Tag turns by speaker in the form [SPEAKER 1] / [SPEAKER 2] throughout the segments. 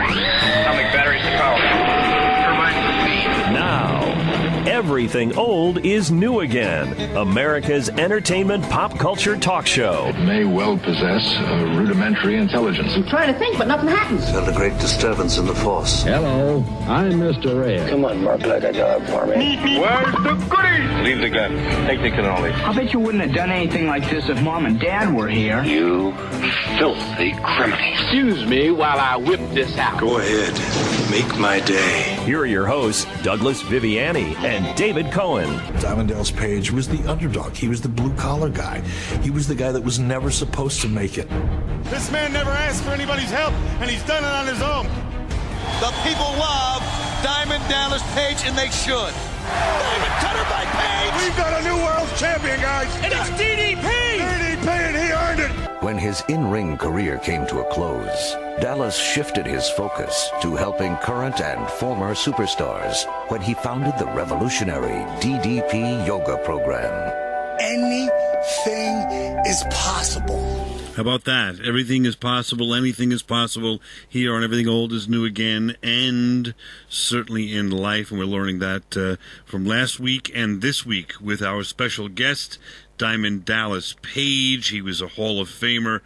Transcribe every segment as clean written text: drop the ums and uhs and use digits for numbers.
[SPEAKER 1] Atomic batteries to power. Turbines to speed.
[SPEAKER 2] Now, everything old is new again. America's entertainment pop culture talk show.
[SPEAKER 3] It may well possess a rudimentary intelligence.
[SPEAKER 4] I'm trying to think, but nothing happens.
[SPEAKER 5] Felt a great disturbance in the force.
[SPEAKER 6] Hello, I'm Mr. Red.
[SPEAKER 7] Come on, Mark, like a dog for me.
[SPEAKER 1] Where's the goodies? Leave the gun. Take the cannoli.
[SPEAKER 8] I bet you wouldn't have done anything like this if Mom and Dad were here.
[SPEAKER 7] You filthy criminal.
[SPEAKER 6] Excuse me while I whip this out.
[SPEAKER 9] Go ahead. Make my day.
[SPEAKER 2] Here are your hosts, Douglas Viviani and David Cohen.
[SPEAKER 10] Diamond Dallas Page was the underdog. He was the blue-collar guy. He was the guy that was never supposed to make it.
[SPEAKER 11] This man never asked for anybody's help, and he's done it on his own.
[SPEAKER 12] The people love Diamond Dallas Page, and they should. Diamond Cutter by Page.
[SPEAKER 11] We've got a new world champion, guys.
[SPEAKER 12] And it's DDP.
[SPEAKER 11] DDP, and he earned it.
[SPEAKER 5] When his in-ring career came to a close, Dallas shifted his focus to helping current and former superstars when he founded the revolutionary DDP Yoga program.
[SPEAKER 13] Anything is possible.
[SPEAKER 14] How about that? Everything is possible. Anything is possible here on Everything Old is New Again, and certainly in life. And we're learning that from last week and this week with our special guest, Diamond Dallas Page. He was a Hall of Famer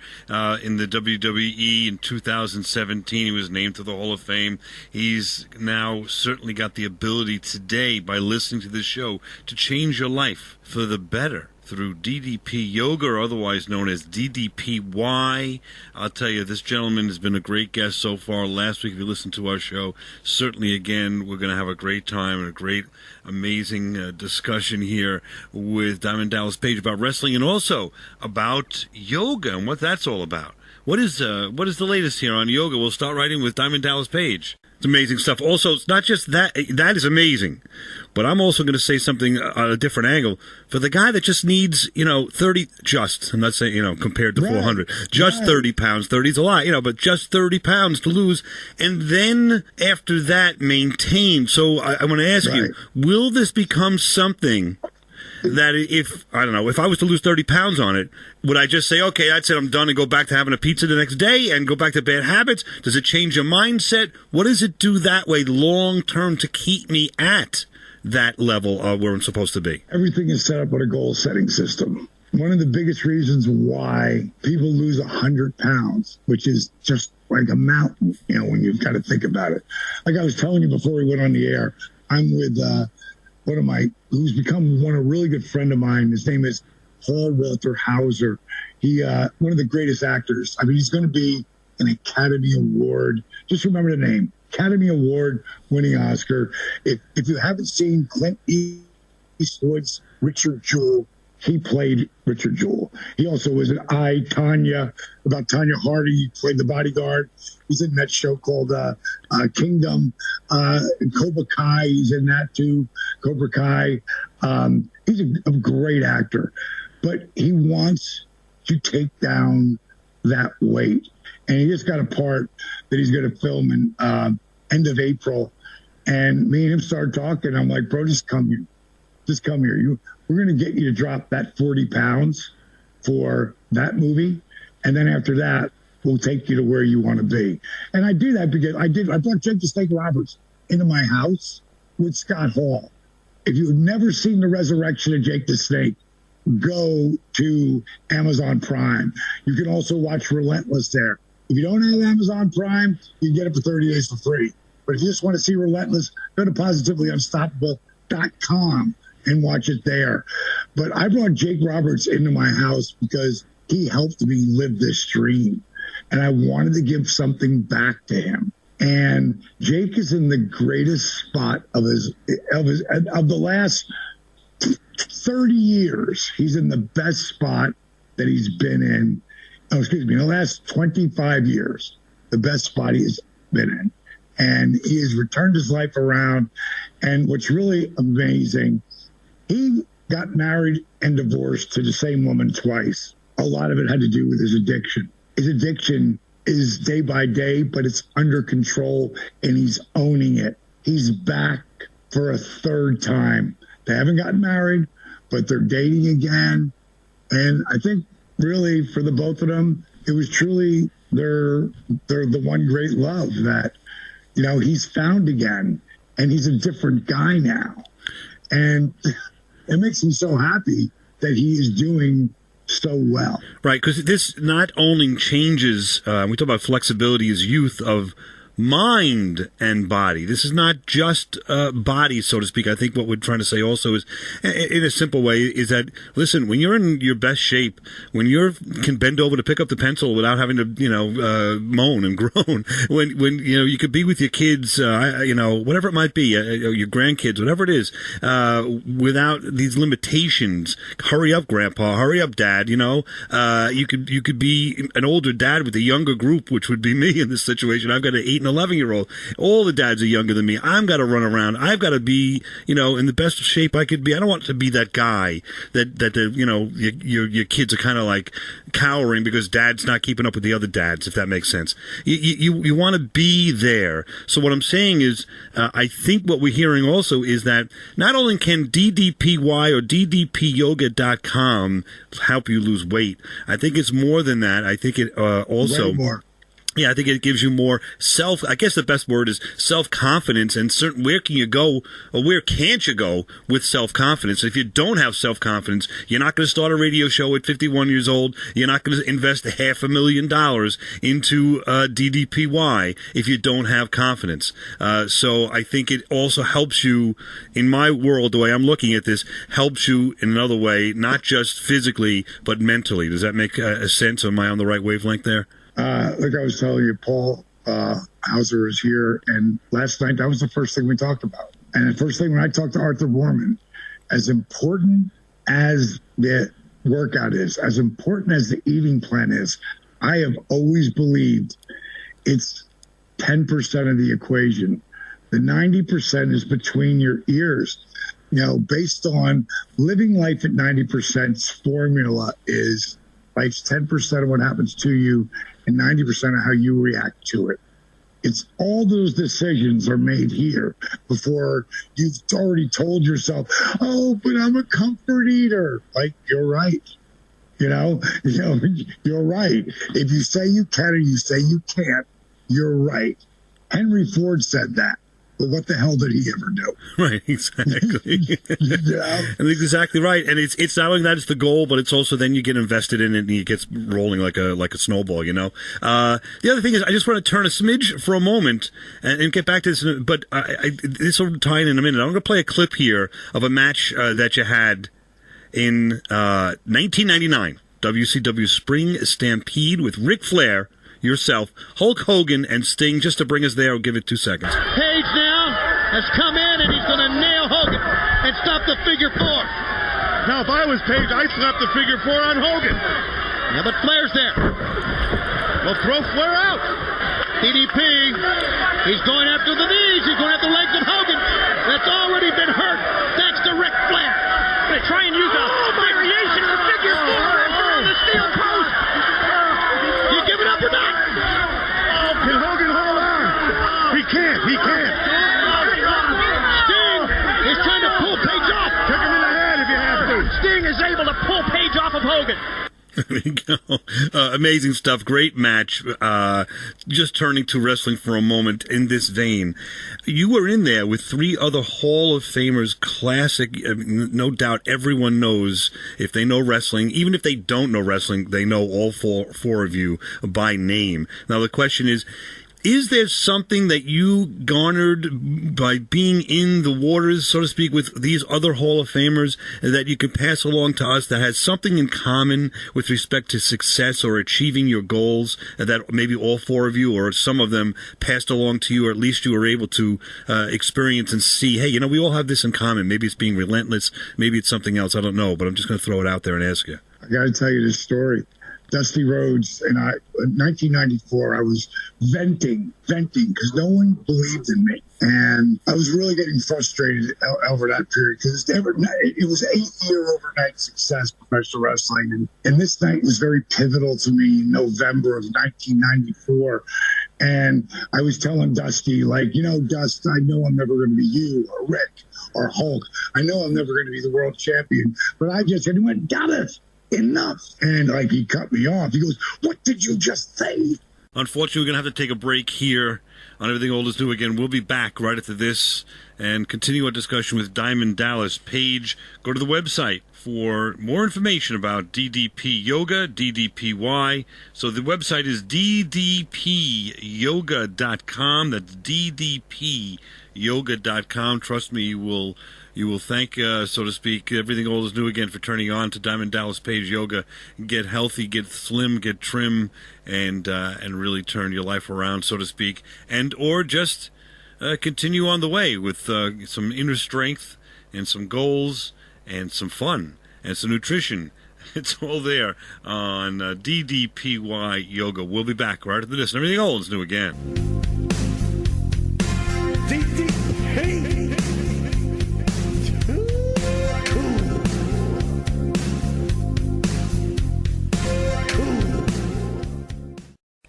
[SPEAKER 14] in the WWE in 2017. He was named to the Hall of Fame. He's now certainly got the ability today, by listening to this show, to change your life for the better through DDP Yoga, or otherwise known as DDPY. I'll tell you, this gentleman has been a great guest so far. Last week, if you listened to our show, certainly again, we're going to have a great time and a great, amazing discussion here with Diamond Dallas Page about wrestling and also about yoga and what that's all about. What is the latest here on yoga? We'll start right in with Diamond Dallas Page. It's amazing stuff. Also, it's not just that. That is amazing. But I'm also going to say something on a different angle. For the guy that just needs, 30, I'm not saying, compared to 400, just 30 pounds. 30 is a lot, but just 30 pounds to lose. And then after that, maintain. So I want to ask you, will this become something that if I was to lose 30 pounds on it, would I just say, okay, that's it, I'm done, and go back to having a pizza the next day and go back to bad habits? Does it change your mindset? What does it do that way long term to keep me at that level where I'm supposed to be?
[SPEAKER 15] Everything is set up with a goal-setting system. One of the biggest reasons why people lose 100 pounds, which is just like a mountain, when you've got to think about it. Like I was telling you before we went on the air, I'm with who's become a really good friend of mine. His name is Hauser. He, one of the greatest actors. I mean, he's going to be an Academy Award. Just remember the name. Academy Award winning Oscar. If you haven't seen Clint Eastwood's Richard Jewell, he played Richard Jewell. He also was in about Tanya Hardy. He played the bodyguard. He's in that show called Kingdom. Cobra Kai, he's in that too. Cobra Kai. He's a great actor. But he wants to take down that weight. And he just got a part that he's going to film in end of April. And me and him started talking. I'm like, bro, just come here. Just come here. We're going to get you to drop that 40 pounds for that movie. And then after that, we'll take you to where you want to be. And I do that because I brought Jake the Snake Roberts into my house with Scott Hall. If you've never seen The Resurrection of Jake the Snake, go to Amazon Prime. You can also watch Relentless there. If you don't have Amazon Prime, you can get it for 30 days for free. But if you just want to see Relentless, go to positivelyunstoppable.com and watch it there. But I brought Jake Roberts into my house because he helped me live this dream. And I wanted to give something back to him. And Jake is in the greatest spot of the last 30 years. He's in the best spot that he's been in. In the last 25 years, the best spot he's been in. And he has returned his life around. And what's really amazing, he got married and divorced to the same woman twice. A lot of it had to do with his addiction. His addiction is day by day, but it's under control, and he's owning it. He's back for a third time. They haven't gotten married, but they're dating again. And I think really for the both of them, it was truly their the one great love that he's found again, and he's a different guy now. And it makes me so happy that he is doing so well.
[SPEAKER 14] Right, because this not only changes, we talk about flexibility as youth of mind and body. This is not just body, so to speak. I think what we're trying to say also is, in a simple way, is that, listen, when you're in your best shape, when you can bend over to pick up the pencil without having to, moan and groan, when you could be with your kids, whatever it might be, your grandkids, whatever it is, without these limitations. Hurry up, Grandpa. Hurry up, Dad. You could be an older dad with a younger group, which would be me in this situation. I've got an 8 and 11-year-old. All the dads are younger than me. I've got to run around. I've got to be, in the best shape I could be. I don't want to be that guy that your kids are kind of like cowering because dad's not keeping up with the other dads, if that makes sense. You want to be there. So what I'm saying is, I think what we're hearing also is that not only can DDPY or DDPYoga.com help you lose weight, I think it's more than that. I think it also...
[SPEAKER 15] Way more.
[SPEAKER 14] Yeah, I think it gives you more I guess the best word is self-confidence, and where can you go, or where can't you go with self-confidence? If you don't have self-confidence, you're not going to start a radio show at 51 years old. You're not going to invest $500,000 into DDPY if you don't have confidence. So I think it also helps you, in my world, the way I'm looking at this, helps you in another way, not just physically, but mentally. Does that make a sense? Am I on the right wavelength there?
[SPEAKER 15] Like I was telling you, Paul Hauser is here, and last night that was the first thing we talked about. And the first thing when I talked to Arthur Borman, as important as the workout is, as important as the eating plan is, I have always believed it's 10% of the equation. The 90% is between your ears. Based on living life at 90%'s formula is life's 10% of what happens to you and 90% of how you react to it. It's all those decisions are made here before you've already told yourself, oh, but I'm a comfort eater. Like, you're right. You're right. If you say you can or you say you can't, you're right. Henry Ford said that. But what the hell did he ever do?
[SPEAKER 14] Right, exactly. And exactly right. And it's not only that it's the goal, but it's also then you get invested in it and it gets rolling like a snowball, The other thing is, I just want to turn a smidge for a moment and get back to this, but this will tie in a minute. I'm going to play a clip here of a match that you had in 1999, WCW Spring Stampede with Ric Flair, yourself, Hulk Hogan, and Sting. Just to bring us there, I'll give it 2 seconds.
[SPEAKER 4] Page now has come in, and he's going to nail Hogan and stop the figure 4.
[SPEAKER 11] Now, if I was Page, I'd stop the figure 4 on Hogan.
[SPEAKER 4] Yeah, but Flair's there.
[SPEAKER 11] Well, throw Flair out.
[SPEAKER 4] DDP, he's going after the knees. He's going after the legs of Hogan. That's already been hurt, thanks to Ric Flair.
[SPEAKER 11] They try and use a variation of the figure 4 on the steel post.
[SPEAKER 4] You give it up or not?
[SPEAKER 11] Oh, can Hogan hold on? He can't.
[SPEAKER 4] Sting is trying to pull Page off.
[SPEAKER 11] Kick him in the head if you have to.
[SPEAKER 4] Sting is able to pull Page off of Hogan.
[SPEAKER 14] There you go. Amazing stuff. Great match. Just turning to wrestling for a moment in this vein. You were in there with 3 other Hall of Famers, classic. No doubt everyone knows, if they know wrestling, even if they don't know wrestling, they know all four of you by name. Now the question is there something that you garnered by being in the waters, so to speak, with these other Hall of Famers that you could pass along to us that has something in common with respect to success or achieving your goals that maybe all 4 of you or some of them passed along to you, or at least you were able to experience and see, hey, we all have this in common. Maybe it's being relentless. Maybe it's something else. I don't know, but I'm just going to throw it out there and ask you.
[SPEAKER 15] I got to tell you this story. Dusty Rhodes and I, in 1994, I was venting because no one believed in me. And I was really getting frustrated over that period because it was 8-year overnight success, professional wrestling. And this night was very pivotal to me in November of 1994. And I was telling Dusty, Dust, I know I'm never going to be you or Rick or Hulk. I know I'm never going to be the world champion. But I just said, enough. And he cut me off. He goes, what did you just say?
[SPEAKER 14] Unfortunately, we're going to have to take a break here on Everything Old is New Again. We'll be back right after this and continue our discussion with Diamond Dallas Page. Go to the website for more information about DDP Yoga, DDPY. So the website is ddpyoga.com. That's ddpyoga.com. Trust me, you will thank, so to speak, Everything Old is New Again for turning on to Diamond Dallas Page Yoga. Get healthy, get slim, get trim, and really turn your life around, so to speak. And or just continue on the way with some inner strength and some goals and some fun and some nutrition. It's all there on DDPY Yoga. We'll be back right after this. And Everything Old is New Again.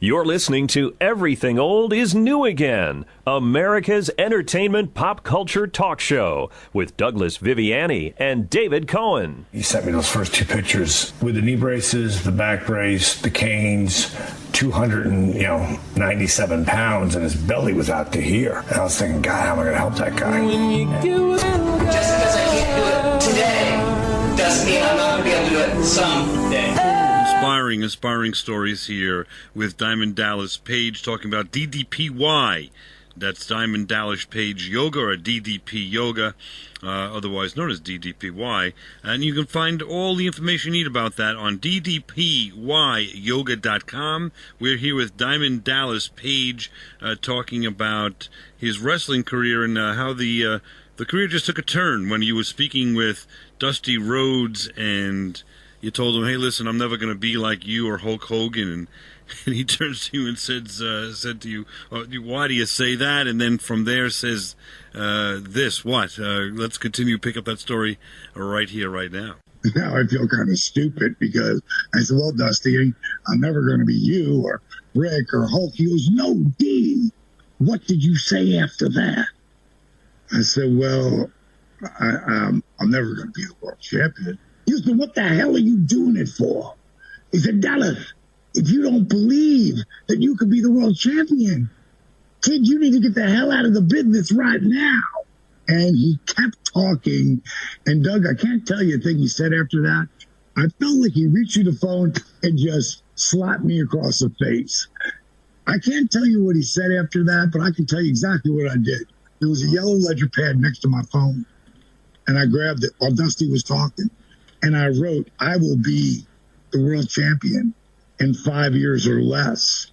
[SPEAKER 2] You're listening to Everything Old is New Again, America's entertainment pop culture talk show with Douglas Viviani and David Cohen.
[SPEAKER 16] He sent me those first two pictures with the knee braces, the back brace, the canes, 297 pounds, and his belly was out to here. And I was thinking, God, how am I going to help that guy?
[SPEAKER 17] Just because I can't do it today doesn't mean I'm not going to be able to do it someday.
[SPEAKER 14] Inspiring stories here with Diamond Dallas Page talking about DDPY. That's Diamond Dallas Page Yoga, or DDP Yoga, otherwise known as DDPY. And you can find all the information you need about that on ddpyyoga.com. We're here with Diamond Dallas Page talking about his wrestling career and how the career just took a turn when you were speaking with Dusty Rhodes and you told him, hey, listen, I'm never going to be like you or Hulk Hogan. And he turns to you and said to you, why do you say that? And then from there says this, what? Let's continue, pick up that story right here, right now.
[SPEAKER 15] Now I feel kind of stupid because I said, well, Dusty, I'm never going to be you or Rick or Hulk. He goes, no, D, what did you say after that? I said, well, I'm never going to be the world champion. He said, what the hell are you doing it for? He said, Dallas, if you don't believe that you could be the world champion, kid, you need to get the hell out of the business right now. And he kept talking. And Doug, I can't tell you a thing he said after that. I felt like he reached through the phone and just slapped me across the face. I can't tell you what he said after that, but I can tell you exactly what I did. There was a yellow ledger pad next to my phone. And I grabbed it while Dusty was talking. And I wrote, I will be the world champion in 5 years or less.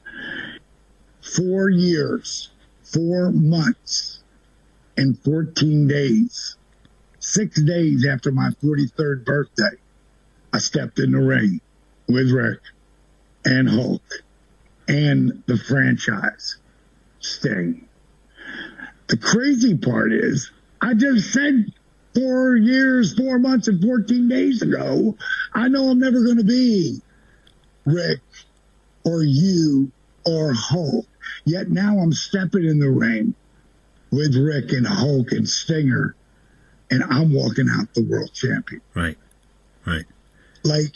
[SPEAKER 15] 4 years, 4 months, and 14 days. 6 days after my 43rd birthday, I stepped in the ring with Rick and Hulk and the franchise, Sting. The crazy part is, I just said 4 years, 4 months, and 14 days ago, I know I'm never going to be Rick or you or Hulk. Yet now I'm stepping in the ring with Rick and Hulk and Stinger, and I'm walking out the world champion.
[SPEAKER 14] Right.
[SPEAKER 15] Like,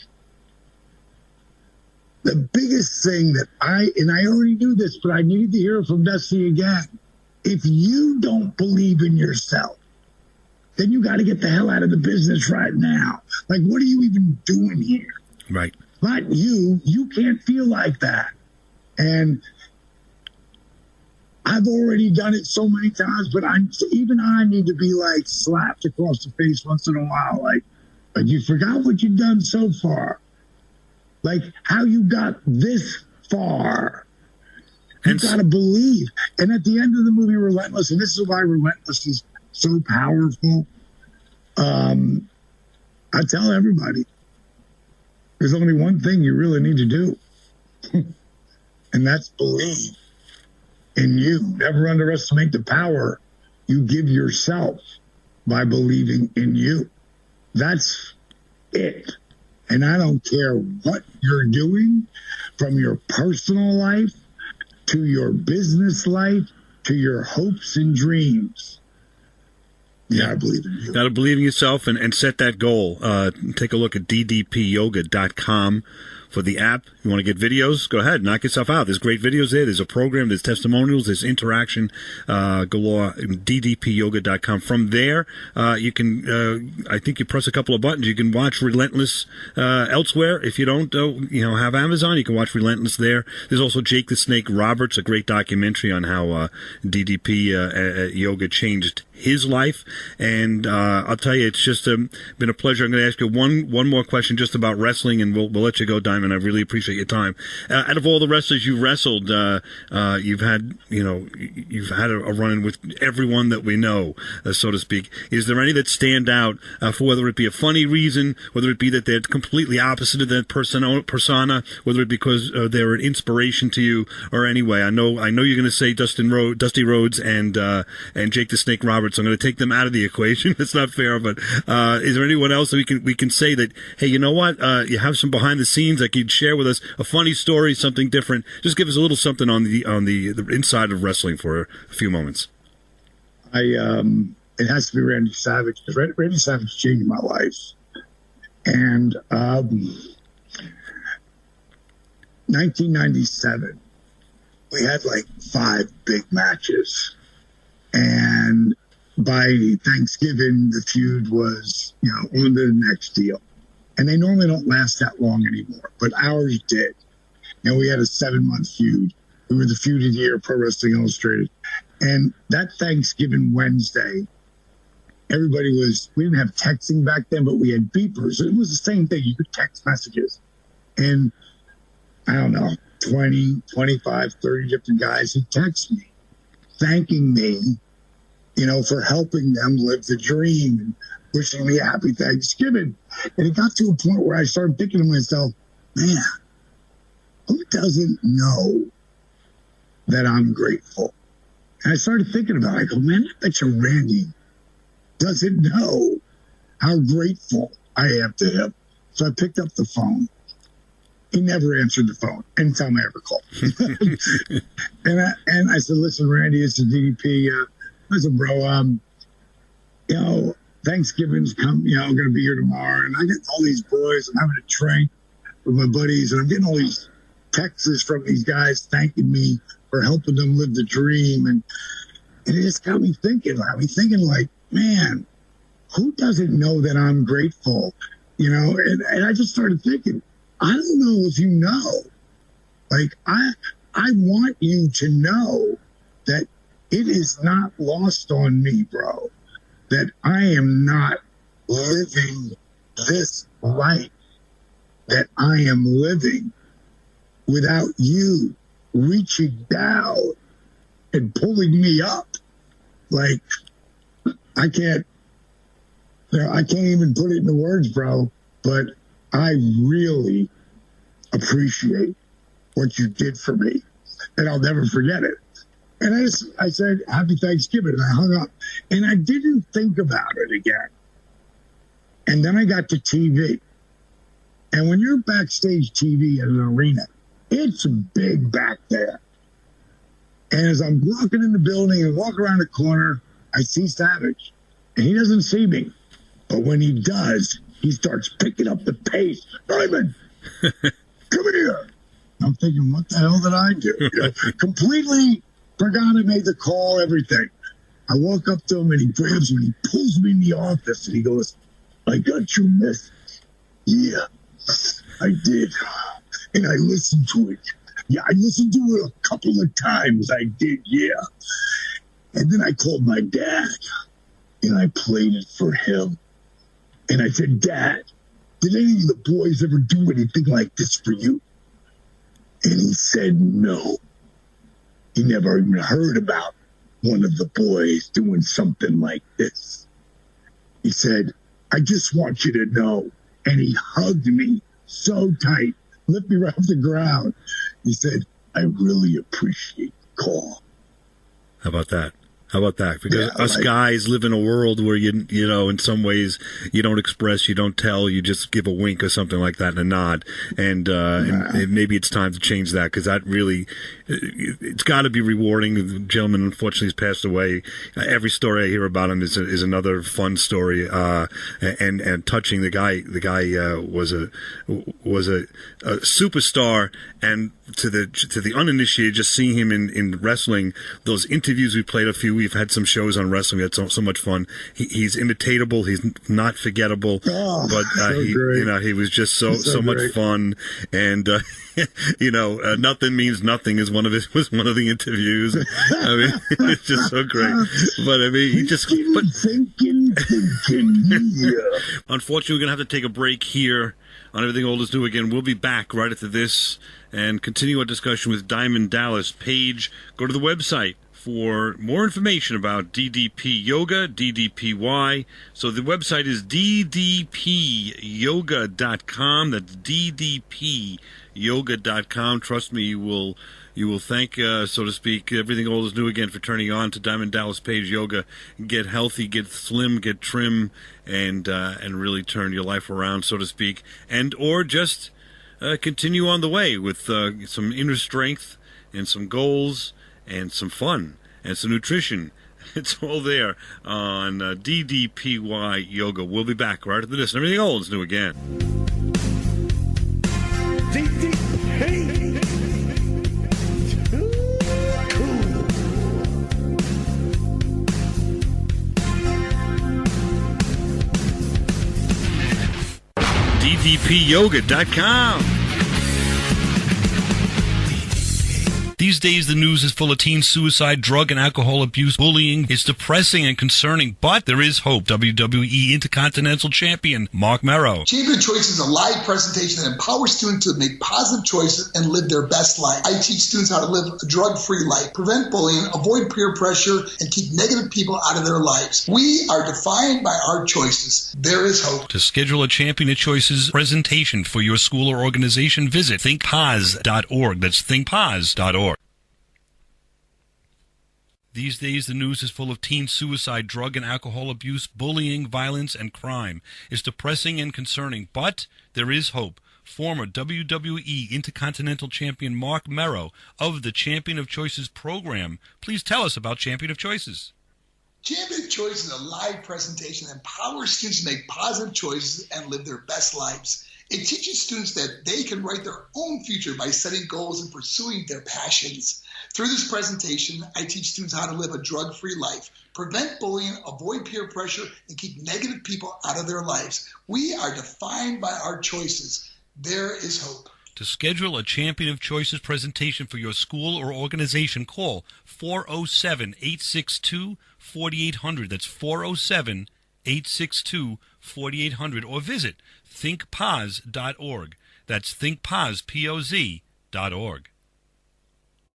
[SPEAKER 15] the biggest thing that I already knew this, but I needed to hear it from Dusty again. If you don't believe in yourself, then you got to get the hell out of the business right now. Like, what are you even doing here?
[SPEAKER 14] Right.
[SPEAKER 15] Not you. You can't feel like that. And I've already done it so many times, but even I need to be like slapped across the face once in a while. Like you forgot what you've done so far. Like how you got this far. You got to believe. And at the end of the movie, Relentless, and this is why Relentless is so powerful. I tell everybody, there's only one thing you really need to do, and that's believe in you. Never underestimate the power you give yourself by believing in you. That's it. And I don't care what you're doing, from your personal life to your business life to your hopes and dreams. You gotta believe in you.
[SPEAKER 14] Gotta believe in yourself and set that goal. Take a look at ddpyoga.com for the app. You want to get videos? Go ahead, knock yourself out. There's great videos there. There's a program. There's testimonials. There's interaction galore. DDPyoga.com. From there, you can. I think you press a couple of buttons. You can watch Relentless elsewhere. If you don't, have Amazon, you can watch Relentless there. There's also Jake the Snake Roberts, a great documentary on how DDP Yoga changed his life. And I'll tell you, it's just been a pleasure. I'm going to ask you one more question just about wrestling, and we'll let you go, Diamond. I really appreciate your time. Out of all the wrestlers you wrestled, you've had a run-in with everyone that we know, so to speak. Is there any that stand out for whether it be a funny reason, whether it be that they're completely opposite of that persona, whether it be because they're an inspiration to you, or anyway? I know you're going to say Dusty Rhodes and Jake the Snake Roberts. I'm going to take them out of the equation. That's not fair, but is there anyone else that we can say that, hey, you know what? You have some behind the scenes that you'd share with us, a funny story, something different. Just give us a little something on the inside of wrestling for a few moments.
[SPEAKER 15] It has to be Randy Savage. Randy Savage changed my life. And 1997, we had like 5 big matches. And by Thanksgiving, the feud was, on to the next deal. And they normally don't last that long anymore, but ours did. We had a 7-month feud. We were the feud of the year, Pro Wrestling Illustrated. And that Thanksgiving Wednesday, we didn't have texting back then, but we had beepers. It was the same thing. You could text messages. And I don't know, 20, 25, 30 different guys who text me, thanking me, for helping them live the dream and wishing me a happy Thanksgiving. And it got to a point where I started thinking to myself, man, who doesn't know that I'm grateful? And I started thinking about it. I go, man, I bet you Randy doesn't know how grateful I am to him. So I picked up the phone. He never answered the phone anytime I ever called. and I said, listen, Randy, it's the DDP. Listen, bro, Thanksgiving's going to be here tomorrow. And I get all these boys. I'm having a drink with my buddies. And I'm getting all these texts from these guys thanking me for helping them live the dream. And it just got me thinking like, man, who doesn't know that I'm grateful? And I just started thinking, I don't know if you know. Like, I want you to know that it is not lost on me, bro, that I am not living this life that I am living without you reaching down and pulling me up. Like, I can't even put it into words, bro, but I really appreciate what you did for me, and I'll never forget it. And I said, happy Thanksgiving, and I hung up, and I didn't think about it again. And then I got to TV. And when you're backstage TV in an arena, it's big back there. And as I'm walking in the building and walk around the corner, I see Savage, and he doesn't see me. But when he does, he starts picking up the pace. Diamond, come here. I'm thinking, what the hell did I do? Completely forgot I made the call, everything. I walk up to him, and he grabs me, and he pulls me in the office, and he goes, I got your message. Yeah, I did. And I listened to it. Yeah, I listened to it a couple of times. I did, yeah. And then I called my dad, and I played it for him. And I said, Dad, did any of the boys ever do anything like this for you? And he said, no. He never even heard about one of the boys doing something like this. He said, I just want you to know. And he hugged me so tight, lifted me right off the ground. He said, I really appreciate the call.
[SPEAKER 14] How about that? How about that? Because us guys live in a world where you know, in some ways you don't express, you don't tell, you just give a wink or something like that and a nod. And maybe it's time to change that, because that really, it's got to be rewarding. The gentleman, unfortunately, has passed away. Every story I hear about him is another fun story, and touching. The guy was a superstar, and to the uninitiated, just seeing him in wrestling, those interviews we've had some shows on wrestling. We had so much fun. He's imitatable. He's not forgettable. He was just so much fun. And nothing means nothing was one of the interviews. I mean, it's just so great. But I mean, thinking. Unfortunately, we're gonna have to take a break here on Everything Old is New Again. We'll be back right after this and continue our discussion with Diamond Dallas Page. Go to the website for more information about DDP Yoga, DDPY. So the website is ddpyoga.com. That's ddpyoga.com. Trust me, you will thank, so to speak, Everything Old is New Again for turning on to Diamond Dallas Page Yoga. Get healthy, get slim, get trim, and really turn your life around, so to speak, or just continue on the way with some inner strength and some goals and some fun and some nutrition. It's all there on DDPY Yoga. We'll be back right after this. And Everything Old is New Again. DDPyoga.com. These days, the news is full of teen suicide, drug and alcohol abuse, bullying. It's depressing and concerning, but there is hope. WWE Intercontinental Champion Mark Mero.
[SPEAKER 18] Champion Choice is a live presentation that empowers students to make positive choices and live their best life. I teach students how to live a drug-free life, prevent bullying, avoid peer pressure, and keep negative people out of their lives. We are defined by our choices. There is hope.
[SPEAKER 14] To schedule a Champion of Choices presentation for your school or organization, visit thinkpaz.org. That's thinkpaz.org. These days, the news is full of teen suicide, drug and alcohol abuse, bullying, violence, and crime. It's depressing and concerning, but there is hope. Former WWE Intercontinental Champion Mark Mero of the Champion of Choices program. Please tell us about Champion of Choices.
[SPEAKER 18] Champion of Choice is a live presentation that empowers students to make positive choices and live their best lives. It teaches students that they can write their own future by setting goals and pursuing their passions. Through this presentation, I teach students how to live a drug-free life, prevent bullying, avoid peer pressure, and keep negative people out of their lives. We are defined by our choices. There is hope.
[SPEAKER 14] To schedule a Champion of Choices presentation for your school or organization, call 407-862-4800. That's 407-862-4800. Or visit thinkpaz.org. That's thinkpaz.org.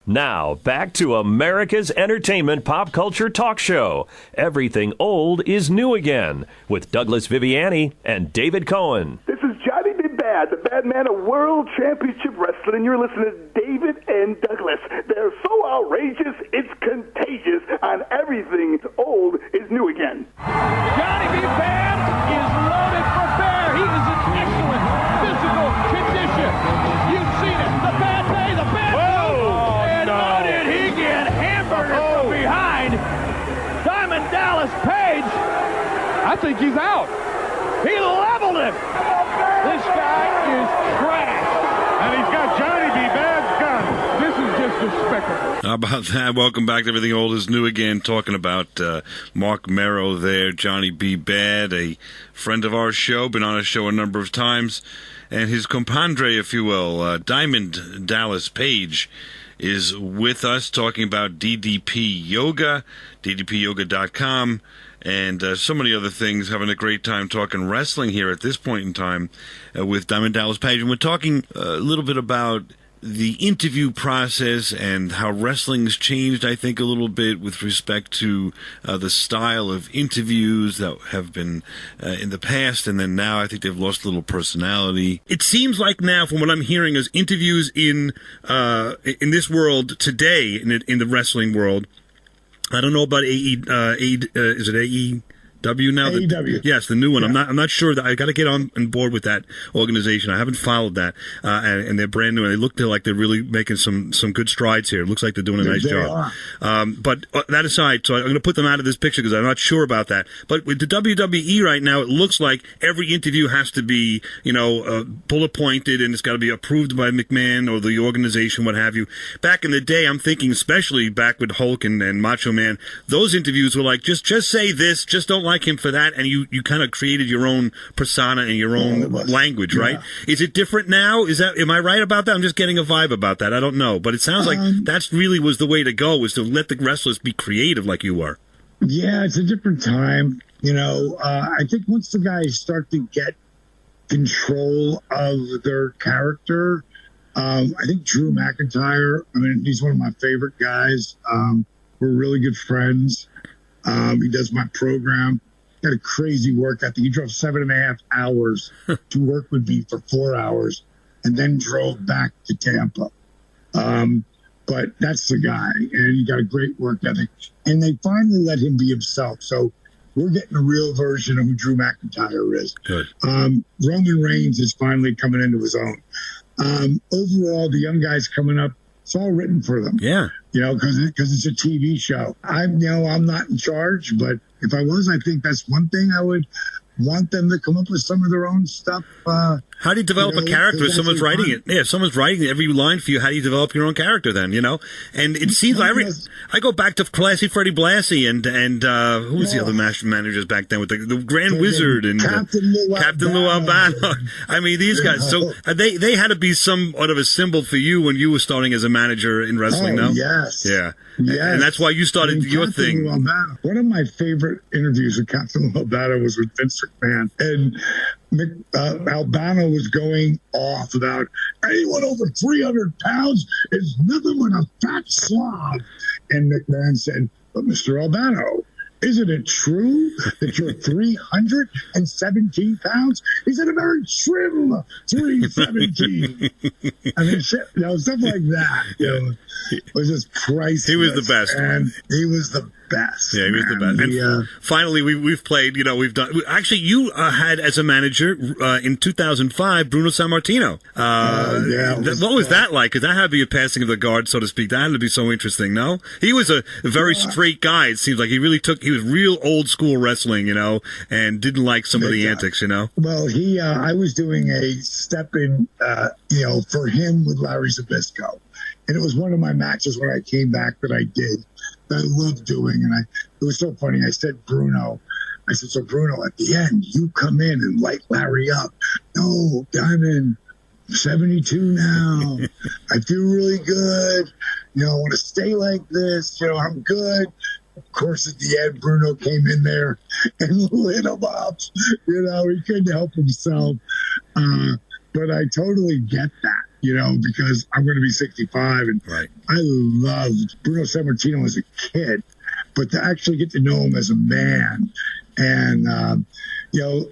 [SPEAKER 2] Now, back to America's entertainment pop culture talk show. Everything Old is New Again, with Douglas Viviani and David Cohen.
[SPEAKER 19] This is Johnny B. Bad, the bad man of World Championship Wrestling, and you're listening to David and Douglas. They're so outrageous, it's contagious on Everything Old is New Again.
[SPEAKER 11] Johnny B. Bad is loaded for bear. He is in excellent physical condition. You've seen it. The bad day, the bad day. And how did he get hamburgered from behind? Diamond Dallas Page, I think he's out. He leveled him. This guy is trash. And he's got Johnny B. Bad's gun. This is just despicable.
[SPEAKER 14] How about that? Welcome back to Everything Old is New Again, talking about Mark Mero there, Johnny B. Bad, a friend of our show, been on our show a number of times, and his compadre, if you will, Diamond Dallas Page, is with us talking about DDP Yoga, ddpyoga.com, and so many other things, having a great time talking wrestling here at this point in time with Diamond Dallas Page. And we're talking a little bit about the interview process and how wrestling's changed, I think, a little bit with respect to the style of interviews that have been in the past, and then now I think they've lost a little personality. It seems like now, from what I'm hearing, is interviews in this world today, in the wrestling world, I don't know about is it AEW now?
[SPEAKER 15] AEW.
[SPEAKER 14] Yes, the new one.
[SPEAKER 15] Yeah.
[SPEAKER 14] I'm not sure that I got to get on board with that organization. I haven't followed that, and they're brand new. And they look like they're really making some good strides here. It looks like they're doing a nice job. But that aside, so I'm going to put them out of this picture because I'm not sure about that. But with the WWE right now, it looks like every interview has to be, bullet pointed, and it's got to be approved by McMahon or the organization, what have you. Back in the day, I'm thinking, especially back with Hulk and Macho Man, those interviews were like, just say this, just don't like him for that, and you kind of created your own persona and your own language, right? Is it different now? Am I right about that? I'm just getting a vibe about that. I don't know, but it sounds like that's really was the way to go, was to let the wrestlers be creative like you were.
[SPEAKER 15] Yeah, it's a different time. I think once the guys start to get control of their character, I think Drew McIntyre, he's one of my favorite guys. We're really good friends. He does my program. Got a crazy work ethic. He drove 7.5 hours to work with me for 4 hours and then drove back to Tampa. But that's the guy, and he got a great work ethic. And they finally let him be himself. So we're getting a real version of who Drew McIntyre is.
[SPEAKER 14] Good.
[SPEAKER 15] Roman Reigns is finally coming into his own. Overall, the young guys coming up, it's all written for them.
[SPEAKER 14] Yeah.
[SPEAKER 15] Because it's a TV show. I'm not in charge, but if I was, I think that's one thing I would want them to come up with some of their own stuff.
[SPEAKER 14] How do you develop a character if someone's writing it? Yeah, if someone's writing every line for you, how do you develop your own character then, And it seems like I go back to Classy Freddie Blassie and who was the other managers back then with the Grand Wizard and Captain Lou Albano. These guys. So they had to be somewhat of a symbol for you when you were starting as a manager in wrestling, no?
[SPEAKER 15] Yes.
[SPEAKER 14] Yeah.
[SPEAKER 15] Yes.
[SPEAKER 14] And that's why you started your
[SPEAKER 15] Captain
[SPEAKER 14] thing.
[SPEAKER 15] Lou Albano. One of my favorite interviews with Captain Lou Albano was with Vince McMahon. And Albano was going off about anyone over 300 pounds is nothing but a fat slob. And McMahon said, but Mr. Albano, isn't it true that you're 317 pounds? He said, a very trim 317. Stuff like that. It was just priceless.
[SPEAKER 14] He was the best.
[SPEAKER 15] And he was the best.
[SPEAKER 14] Yeah, he was the best. And finally, we've played, we've done. Actually, you had as a manager in 2005, Bruno Sammartino. What was that like? Because that had to be a passing of the guard, so to speak. That had to be so interesting, no? He was a very straight guy, it seems like. He was real old school wrestling, and didn't like some of the antics,
[SPEAKER 15] Well, I was doing a step in, for him with Larry Zbyszko. And it was one of my matches when I came back that I did. That I loved doing, and it was so funny. I said, so Bruno, at the end, you come in and light Larry up. No, Diamond, I'm 72 now. I feel really good. I want to stay like this. I'm good. Of course, at the end, Bruno came in there and lit him up. He couldn't help himself. But I totally get that. Because I'm going to be 65, and
[SPEAKER 14] right.
[SPEAKER 15] I loved Bruno Sammartino as a kid, but to actually get to know him as a man, and a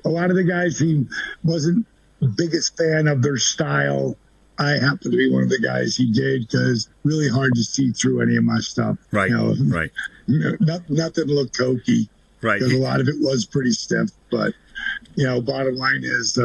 [SPEAKER 15] lot of the guys, he wasn't the biggest fan of their style. I happen to be one of the guys he did, because really hard to see through any of my stuff.
[SPEAKER 14] Right, right.
[SPEAKER 15] Nothing looked hokey.
[SPEAKER 14] Right.
[SPEAKER 15] Because a lot of it was pretty stiff, but bottom line is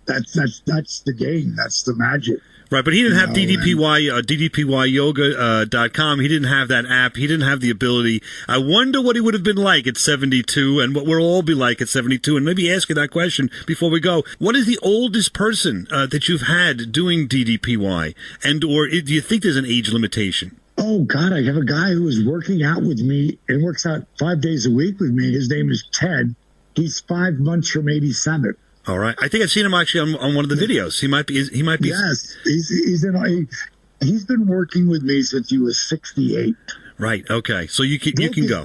[SPEAKER 15] that's the game. That's the magic.
[SPEAKER 14] Right, but he didn't have DDPYyoga.com. He didn't have that app. He didn't have the ability. I wonder what he would have been like at 72 and what we'll all be like at 72. And maybe ask you that question before we go. What is the oldest person that you've had doing DDPY? Or do you think there's an age limitation?
[SPEAKER 15] Oh, God, I have a guy who is working out with me and works out 5 days a week with me. His name is Ted. He's 5 months from 87.
[SPEAKER 14] All right. I think I've seen him actually on one of the videos. He might be.
[SPEAKER 15] Yes. He's been working with me since he was 68.
[SPEAKER 14] Right. Okay. So you can go.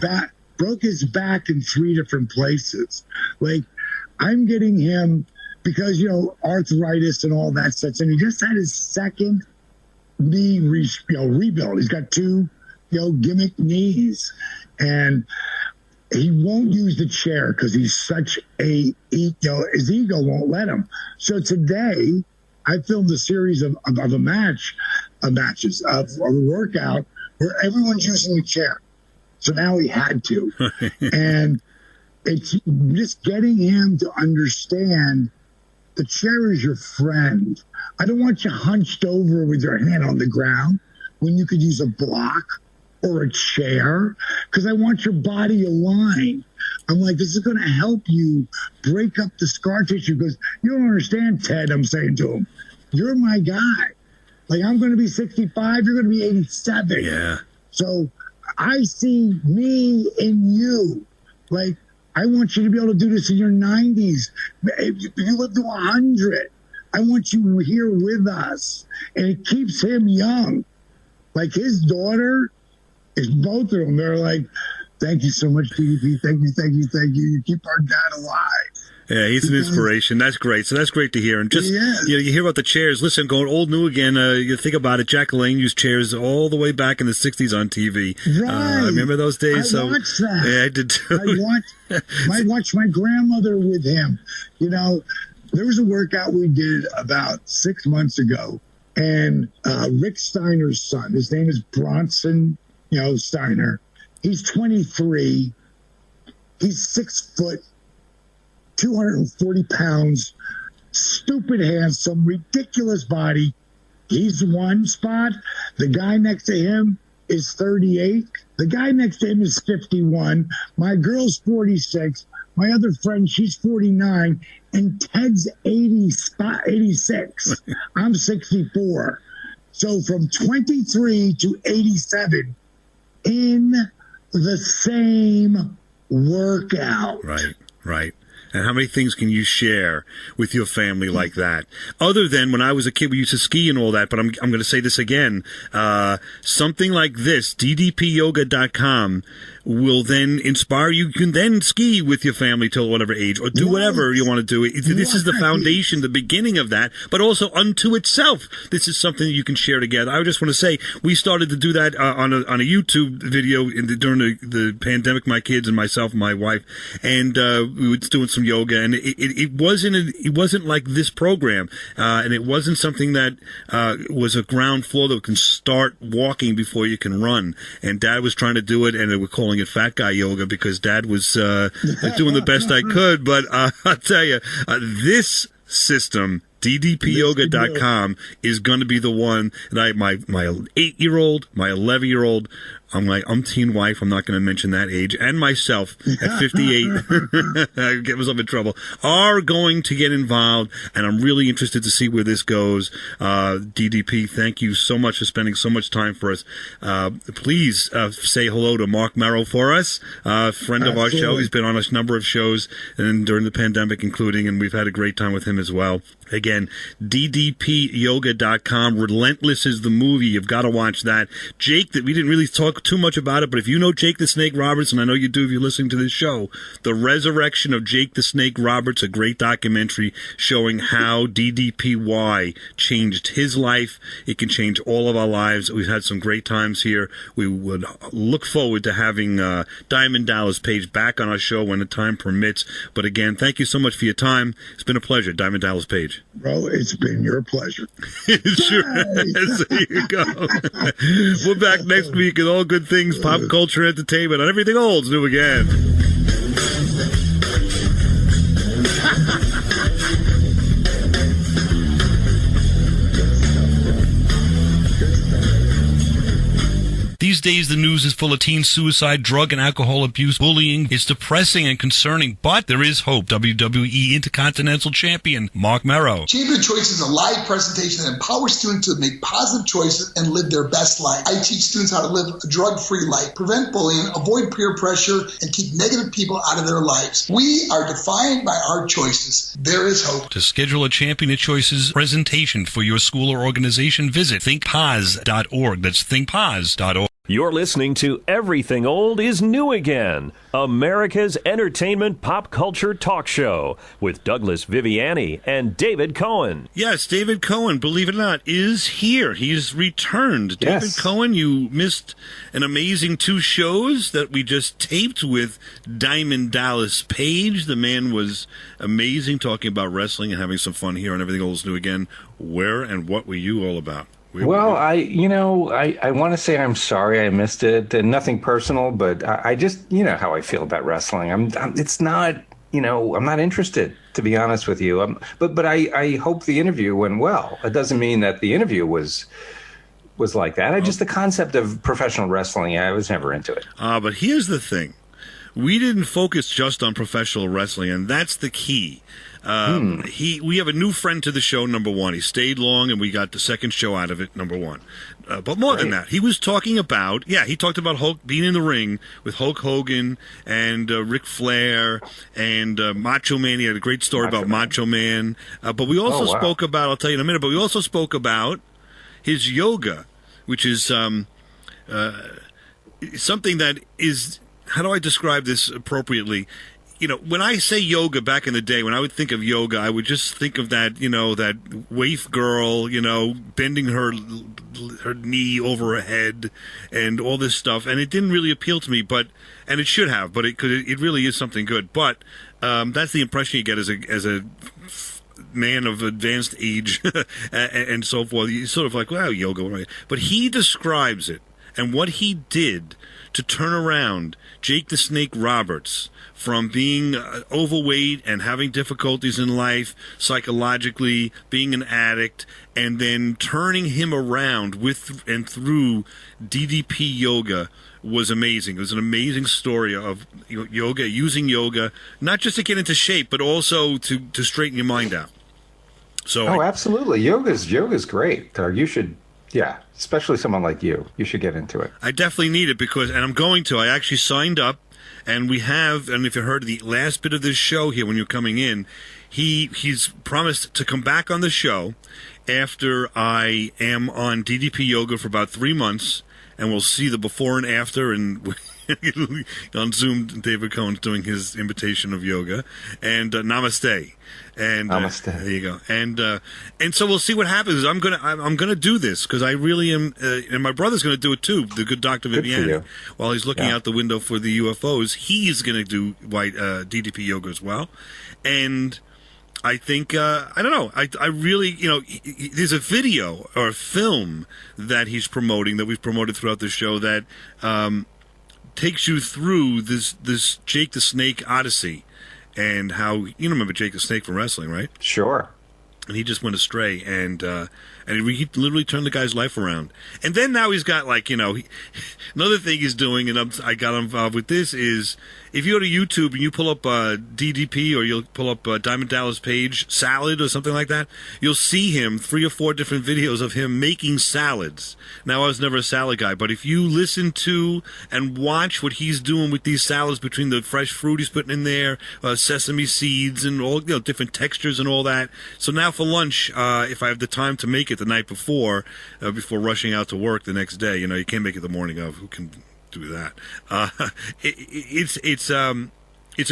[SPEAKER 15] Broke his back in 3 different places. Like, I'm getting him because, arthritis and all that stuff. And he just had his second knee rebuild. He's got 2, gimmick knees. And he won't use the chair because he's such his ego won't let him. So today, I filmed a series of a workout where everyone's using the chair. So now he had to. And it's just getting him to understand the chair is your friend. I don't want you hunched over with your hand on the ground when you could use a block or a chair, because I want your body aligned. I'm like, this is going to help you break up the scar tissue, because you don't understand, Ted, I'm saying to him. You're my guy. Like, I'm going to be 65, you're going to be 87.
[SPEAKER 14] Yeah.
[SPEAKER 15] So I see me in you. Like, I want you to be able to do this in your 90s. If you live to 100, I want you here with us. And it keeps him young. Like, his daughter is both of them. They're like, thank you so much, DDP. Thank you, thank you, thank you. You keep our dad alive.
[SPEAKER 14] Yeah, he's an inspiration. That's great. So that's great to hear. And just, you hear about the chairs. Listen, going old, new again, you think about it, Jack LaLanne used chairs all the way back in the 60s on TV.
[SPEAKER 15] Right.
[SPEAKER 14] I remember those days.
[SPEAKER 15] I watched that.
[SPEAKER 14] Yeah, I did too.
[SPEAKER 15] I watched my grandmother with him. You know, there was a workout we did about 6 months ago, and Rick Steiner's son, his name is Bronson, Steiner. He's 23. He's 6 foot, 240 pounds, stupid handsome, ridiculous body. He's one spot. The guy next to him is 38. The guy next to him is 51. My girl's 46. My other friend, she's 49. And Ted's 86. I'm 64. So from 23 to 87 in the same workout.
[SPEAKER 14] Right. And how many things can you share with your family like that? Other than when I was a kid, we used to ski and all that, but I'm going to say this again. Something like this, ddpyoga.com, will then inspire you. You can then ski with your family till whatever age, or do whatever you want to do. This is the foundation, the beginning of that, but also unto itself. This is something that you can share together. I just want to say, we started to do that on a YouTube video during the pandemic, my kids and myself and my wife, and we were doing some yoga, and it wasn't like this program, and it wasn't something that was a ground floor that can start walking before you can run. And Dad was trying to do it, and they were calling it fat guy yoga because Dad was doing the best I could. But I'll tell you, this system, ddpyoga.com, is going to be the one that my 8-year-old, my 11-year-old, my umpteen wife, I'm not going to mention that age, and myself at 58, I get myself in trouble, are going to get involved, and I'm really interested to see where this goes. DDP, thank you so much for spending so much time for us. Please say hello to Mark Merrow for us, friend of our show. He's been on a number of shows and during the pandemic including, and we've had a great time with him as well. Again, ddpyoga.com. Relentless is the movie. You've got to watch that. Jake, that we didn't really talk too much about it, but if you know Jake the Snake Roberts, and I know you do if you're listening to this show, The Resurrection of Jake the Snake Roberts, a great documentary showing how DDPY changed his life. It can change all of our lives. We've had some great times here. We would look forward to having Diamond Dallas Page back on our show when the time permits. But again, thank you so much for your time. It's been a pleasure, Diamond Dallas Page.
[SPEAKER 15] Bro, it's been your pleasure.
[SPEAKER 14] It sure has. There you go. We're back next week with all good things, pop culture, entertainment, and everything old's new again. These days, the news is full of teen suicide, drug and alcohol abuse, bullying. It's depressing and concerning, but there is hope. WWE Intercontinental Champion Mark Merrow.
[SPEAKER 18] Champion Choice is a live presentation that empowers students to make positive choices and live their best life. I teach students how to live a drug-free life, prevent bullying, avoid peer pressure, and keep negative people out of their lives. We are defined by our choices. There is hope.
[SPEAKER 14] To schedule a Champion Choices presentation for your school or organization, visit thinkpos.org. That's thinkpos.org.
[SPEAKER 2] You're listening to Everything Old is New Again, America's entertainment pop culture talk show with Douglas Viviani and David Cohen.
[SPEAKER 14] Yes, David Cohen, believe it or not, is here. He's returned.
[SPEAKER 20] Yes.
[SPEAKER 14] David Cohen, you missed an amazing 2 shows that we just taped with Diamond Dallas Page. The man was amazing, talking about wrestling and having some fun here on Everything Old is New Again. Where and what were you all about?
[SPEAKER 20] Well, I want to say I'm sorry I missed it, and nothing personal, but I just, how I feel about wrestling. It's not, I'm not interested, to be honest with you. But I hope the interview went well. It doesn't mean that the interview was like that. Just the concept of professional wrestling, I was never into it.
[SPEAKER 14] But here's the thing. We didn't focus just on professional wrestling, and that's the key. We have a new friend to the show, number one. He stayed long, and we got the second show out of it, number one. But more than that, he was talking about, he talked about Hulk being in the ring with Hulk Hogan and Ric Flair and Macho Man. He had a great story about Macho Man. But we also spoke about, I'll tell you in a minute, but we also spoke about his yoga, which is something that is, how do I describe this appropriately? When I say yoga back in the day, when I would think of yoga, I would just think of that, that waif girl, bending her knee over her head and all this stuff. And it didn't really appeal to me, and it should have, but it really is something good. But that's the impression you get as a man of advanced age and so forth. You're sort of like, wow, yoga, right? But he describes it and what he did to turn around Jake the Snake Roberts from being overweight and having difficulties in life, psychologically, being an addict, and then turning him around with and through DDP Yoga was amazing. It was an amazing story of yoga, using yoga, not just to get into shape, but also to straighten your mind out. So,
[SPEAKER 20] absolutely. Yoga's great. You should... Yeah, especially someone like you. You should get into it.
[SPEAKER 14] I definitely need it and I'm going to. I actually signed up, and we have, and if you heard the last bit of this show here when you're coming in, he's promised to come back on the show after I am on DDP Yoga for about 3 months, and we'll see the before and after, and on Zoom, David Cohen's doing his invitation of yoga, and namaste. And there you go. And so we'll see what happens. I'm gonna do this because I really am, and my brother's gonna do it too. The good Dr. Viviani, while he's looking out the window for the UFOs, he's gonna do DDP yoga as well. And I think I don't know. I really, there's a video or a film that he's promoting that we've promoted throughout the show that takes you through this Jake the Snake Odyssey. And how, you remember Jake the Snake from wrestling, right?
[SPEAKER 20] Sure.
[SPEAKER 14] And he just went astray, and he literally turned the guy's life around. And then now he's got, another thing he's doing, and I got involved with this, is if you go to YouTube and you pull up DDP or you'll pull up Diamond Dallas Page salad or something like that, you'll see him, 3 or 4 different videos of him making salads. Now, I was never a salad guy, but if you listen to and watch what he's doing with these salads between the fresh fruit he's putting in there, sesame seeds and all, different textures and all that. So now for lunch, if I have the time to make it the night before rushing out to work the next day, you can't make it the morning of. Who can do that? It's a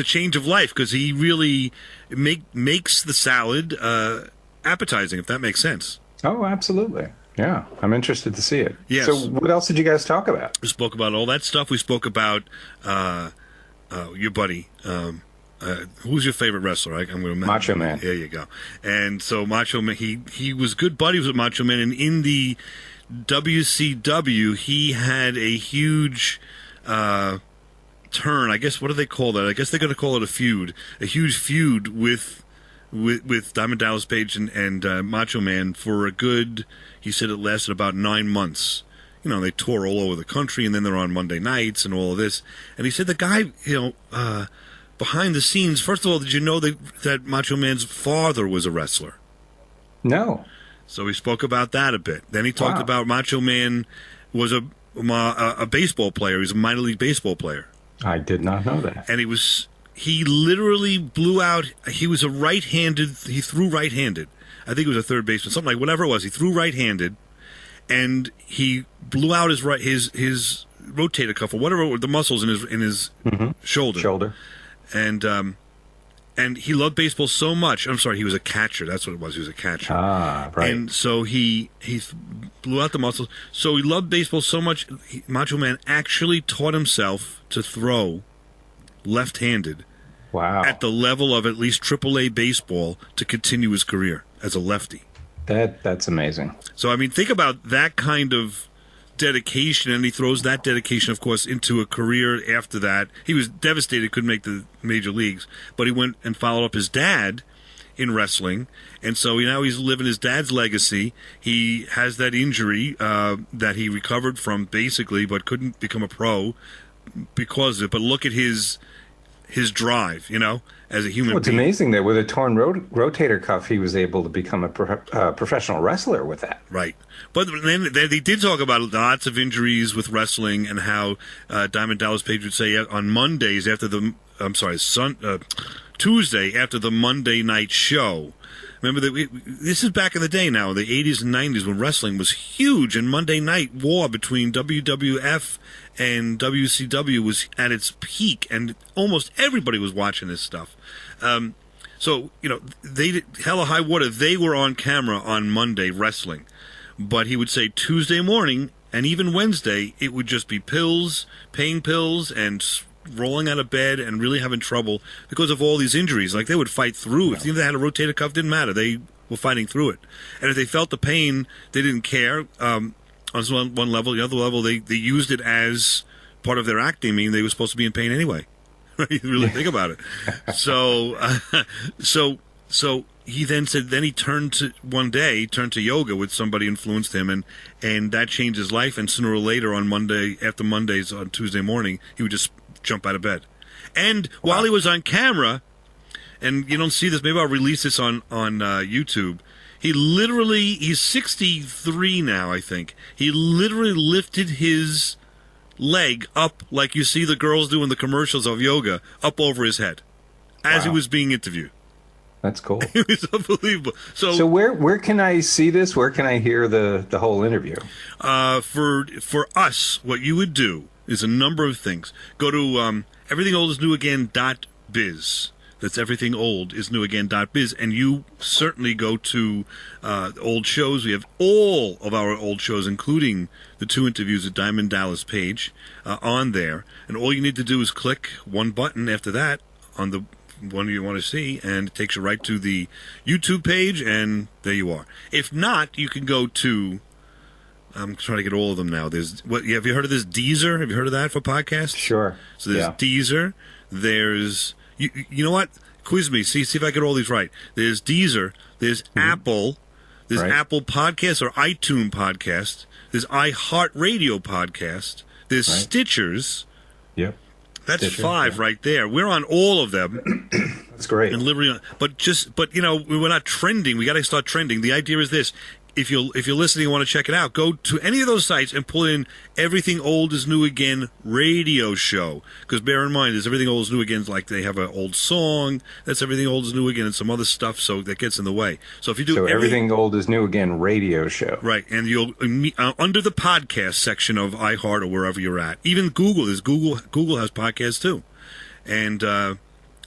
[SPEAKER 14] change of life because he really makes the salad appetizing, if that makes sense.
[SPEAKER 20] Oh, absolutely. Yeah, I'm interested to see it.
[SPEAKER 14] Yes.
[SPEAKER 20] So what else did you guys talk about?
[SPEAKER 14] We spoke about all that stuff. We spoke about your buddy. Who's your favorite wrestler? I'm going to
[SPEAKER 20] Macho Man.
[SPEAKER 14] There you go. And so Macho Man, he was good buddies with Macho Man, and in the WCW, he had a huge turn. I guess, what do they call that? I guess they're going to call it a feud. A huge feud with Diamond Dallas Page and Macho Man for a good, he said it lasted about 9 months. They tour all over the country, and then they're on Monday nights and all of this. And he said the guy, behind the scenes, first of all, did you know that Macho Man's father was a wrestler?
[SPEAKER 20] No. So
[SPEAKER 14] we spoke about that a bit. Then he talked about Macho Man was a baseball player. He was a minor league baseball player.
[SPEAKER 20] I did not know that.
[SPEAKER 14] And he literally blew out. He was he threw right-handed. I think it was a third baseman, something like whatever it was. He threw right-handed, and he blew out his rotator cuff or whatever, the muscles in his shoulder. And he loved baseball so much. I'm sorry, he was a catcher. That's what it was. He was a catcher.
[SPEAKER 20] Ah, right.
[SPEAKER 14] And so he blew out the muscles. So he loved baseball so much, Macho Man actually taught himself to throw left-handed.
[SPEAKER 20] Wow.
[SPEAKER 14] At the level of at least AAA baseball to continue his career as a lefty.
[SPEAKER 20] That's amazing.
[SPEAKER 14] So, I mean, think about that kind of dedication, and he throws that dedication, of course, into a career after that. He was devastated, couldn't make the major leagues, but he went and followed up his dad in wrestling, and so now he's living his dad's legacy. He has that injury that he recovered from, basically, but couldn't become a pro because of it. But look at his drive, as a human being.
[SPEAKER 20] It's amazing that with a torn rotator cuff, he was able to become a professional wrestler with that.
[SPEAKER 14] Right. But then they did talk about lots of injuries with wrestling and how Diamond Dallas Page would say on Mondays after Tuesday after the Monday night show. Remember that this is back in the day now, the 80s and 90s, when wrestling was huge, and Monday Night War between WWF and WCW was at its peak, and almost everybody was watching this stuff. So, they did, hell or high water, they were on camera on Monday wrestling. But he would say Tuesday morning, and even Wednesday, it would just be pills, pain pills, and rolling out of bed and really having trouble because of all these injuries. Like, they would fight through. If they had a rotator cuff, didn't matter. They were fighting through it. And if they felt the pain, they didn't care. On one level, the other level, they used it as part of their acting, meaning they were supposed to be in pain anyway. You really think about it. So he then said, then he turned to yoga with somebody influenced him, and that changed his life. And sooner or later on Monday, after Mondays on Tuesday morning, he would just jump out of bed. And while he was on camera, and you don't see this, maybe I'll release this on YouTube. He's 63 now, I think. He literally lifted his leg up like you see the girls do in the commercials of yoga, up over his head as he was being interviewed.
[SPEAKER 20] That's cool.
[SPEAKER 14] It was unbelievable. So
[SPEAKER 20] where can I see this? Where can I hear the whole interview?
[SPEAKER 14] For us, what you would do is a number of things. Go to everythingoldisnewagain.biz. That's everythingoldisnewagain.biz, and you certainly go to old shows. We have all of our old shows, including the 2 interviews with Diamond Dallas Page, on there. And all you need to do is click one button after that on the one you want to see, and it takes you right to the YouTube page, and there you are. If not, you can go to, I'm trying to get all of them now. Have you heard of this Deezer? Have you heard of that for podcasts?
[SPEAKER 20] Sure.
[SPEAKER 14] So there's Deezer. There's, you know what? Quiz me. See if I get all these right. There's Deezer. There's Apple. There's Apple Podcasts or iTunes Podcast. There's iHeartRadio Podcast. There's Stitchers.
[SPEAKER 20] Yep.
[SPEAKER 14] That's Stitcher, 5 right there. We're on all of them.
[SPEAKER 20] That's great.
[SPEAKER 14] And but we're not trending. We got to start trending. The idea is this: if you're listening and want to check it out, go to any of those sites and pull in Everything Old is New Again radio show. Because bear in mind, there's Everything Old is New Again, like they have an old song. That's Everything Old is New Again, and some other stuff. So that gets in the way. So if you do
[SPEAKER 20] Everything Old is New Again radio show,
[SPEAKER 14] right? And you'll under the podcast section of iHeart or wherever you're at. Even Google has podcasts too, and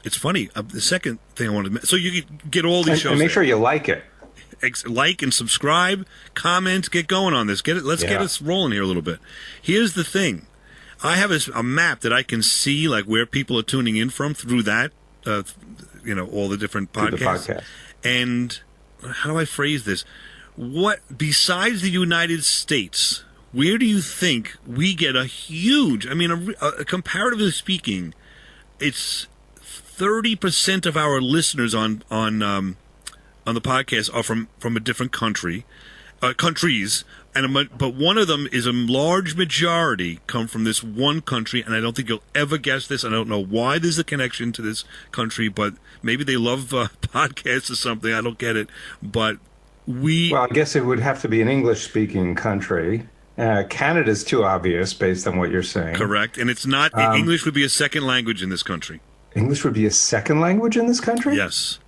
[SPEAKER 14] it's funny. The second thing I wanted to so you can get all these shows.
[SPEAKER 20] And make sure you like it.
[SPEAKER 14] Like and subscribe, comment, get going on this. Let's get us rolling here a little bit. Here's the thing. I have a map that I can see like where people are tuning in from through that, all the different podcasts. And how do I phrase this? What, besides the United States, where do you think we get a huge, comparatively speaking, it's 30% of our listeners on the podcast are from a different countries, but one of them is a large majority come from this one country, and I don't think you'll ever guess this. I don't know why there's a connection to this country, but maybe they love podcasts or something. I don't get it, but well,
[SPEAKER 20] I guess it would have to be an English-speaking country. Canada's too obvious based on what you're saying.
[SPEAKER 14] Correct, and it's not. English would be a second language in this country.
[SPEAKER 20] English would be a second language in this country?
[SPEAKER 14] Yes.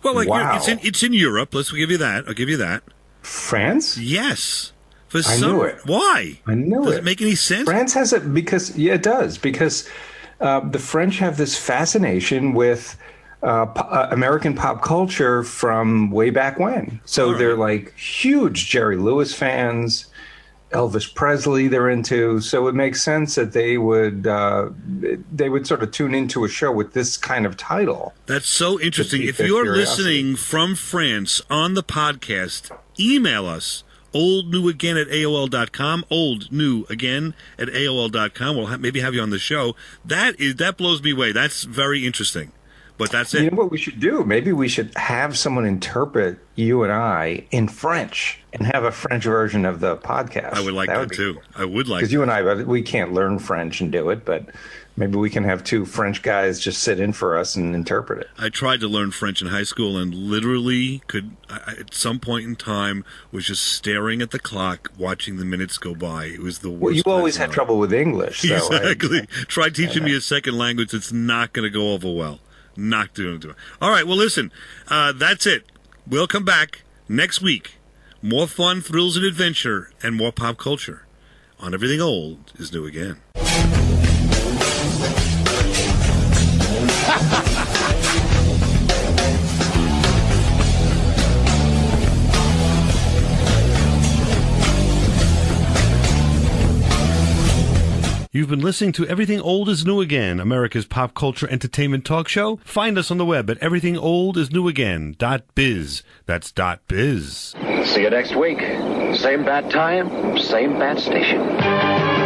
[SPEAKER 14] Well, it's in Europe. Let's give you that. I'll give you that.
[SPEAKER 20] France?
[SPEAKER 14] Yes.
[SPEAKER 20] I knew it.
[SPEAKER 14] Why?
[SPEAKER 20] I knew it.
[SPEAKER 14] Does it make any sense?
[SPEAKER 20] France has it because it does. Because the French have this fascination with American pop culture from way back when. So they're like huge Jerry Lewis fans. Elvis Presley they're into. So it makes sense that they would sort of tune into a show with this kind of title.
[SPEAKER 14] That's so interesting. If you're listening from France on the podcast, email us. oldnewagain@AOL.com, oldnewagain@AOL.com. We'll maybe have you on the show. That blows me away. That's very interesting. But that's it.
[SPEAKER 20] You know what we should do? Maybe we should have someone interpret you and I in French and have a French version of the podcast.
[SPEAKER 14] I would like that too.
[SPEAKER 20] Cool.
[SPEAKER 14] I would like
[SPEAKER 20] because you and I, we can't learn French and do it, but maybe we can have two French guys just sit in for us and interpret it.
[SPEAKER 14] I tried to learn French in high school and literally at some point in time, was just staring at the clock, watching the minutes go by. It was the worst.
[SPEAKER 20] Well, you always had trouble with English. So
[SPEAKER 14] exactly. Try teaching me a second language. It's not going to go over well. Not doing it. All right, well, listen, that's it. We'll come back next week. More fun, thrills, and adventure, and more pop culture on Everything Old is New Again. You've been listening to Everything Old is New Again, America's pop culture entertainment talk show. Find us on the web at everythingoldisnewagain.biz. That's .biz.
[SPEAKER 7] See you next week. Same bat time, same bat station.